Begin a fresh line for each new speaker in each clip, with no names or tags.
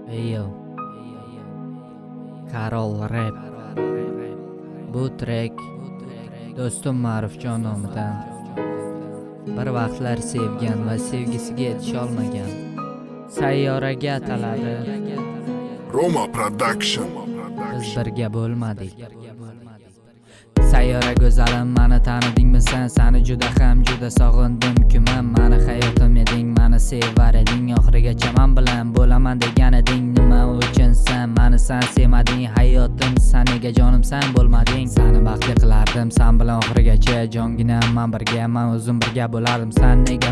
Eyo Karol Rap. Bu trek do'stim Ma'rufjon nomidan. Bir vaqtlar sevgan va sevgisiga yetisha olmagan sayyoraga ataladi.
Roma Production.
Biz birga bo'lmadik. Sayyora go'zalim, mani tanidingmi sen? Seni juda ham juda sog'indim kuman. Mani hayotim eding, mani sevar eding. Oxirigacha men bilan bo'laman degan eding. Nima uchun sen meni sevmading? Hayotim sen, nega jonim sen bo'lmading? Seni baxtli qilardim sen bilan oxirigacha. Jonginam men birga, men o'zim birga bo'lardim. Sen nega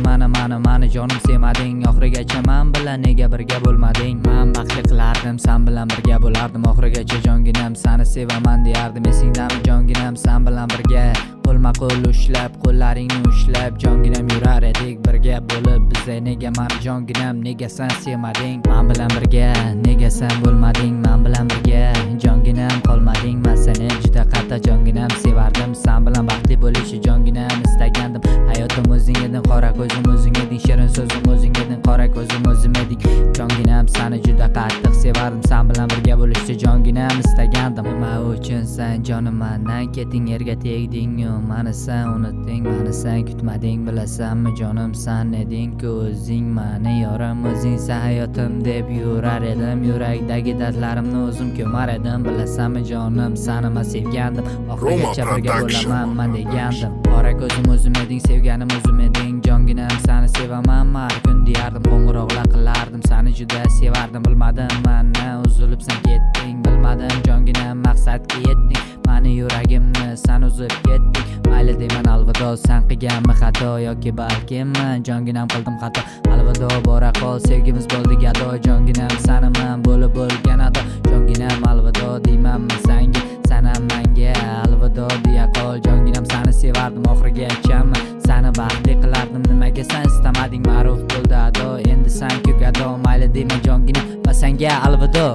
meni jonim sevmading? Oxirigacha men bilan nega birga bo'lmading? Men baxtli qilardim sen bilan birga bo'lardim oxirigacha. Jonginam seni sevaman deyardim. Esingdami jonginam? Sen bilan birga qo'lma qo'l ushlab, qo'llaringni ushlab jonginam yurar edik birga bo'lib. Bizda nega meni jonginam, nega sen sevmading? Men bilan birga nega sen bo'lmading? Men bilan birga jonginam qolmading. Men seni juda qattiq jonginam sevardim. Sen bilan baxtli bo'lishni jonginam istagandim. Hayotim o'zing eding, qora ko'zim o'zing eding, shirin so'zim o'zing eding, qora ko'zim o'zim eding. Jonginam seni juda qattiq sevardim. Sen bilan birga bo'lishni jonginam istagandim. Nima uchun sen jonim mendan keting, yerga tegding-ku? Meni sen unutding, meni sen kutmading. Bilasanmi jonim, sen eding-ku o'zing meni yorim, o'zing sen hayotim deb yurar edim. Yurakdagi dardlarimni o'zim ko'mar edim. Bilasanmi jonim, seni men sevgandim. Oxirigacha birga bo'laman men degandim. Qora ko'zim o'zim eding, sevganim o'zim eding. Jonginam seni sevaman har kun deyardim. Qo'ng'iroqlar qilardim, seni juda sevardim. Bilmadim meni uzilib sen ketding. Bilmadim jonginam maqsadga yetding. Meni yuragimni sen uzib ketding. Mayli deyman alvido, sen qilganmi xato yoki balkim men jonginam qildim xato. Alvido bora qol, sevgimiz bo'ldi gado. Jonginam seni men bo'lib bo'lgan ado. Jonginam alvido deymanmi senga, sen ham menga alvido deya qol. Jonginam seni sevardim oxirigacha, seni baxtli qilardim. Nimaga sen istamading? Ma'ruf bo'ldi ado, endi sen ku gado. Mayli deyman jonginam va senga alvido.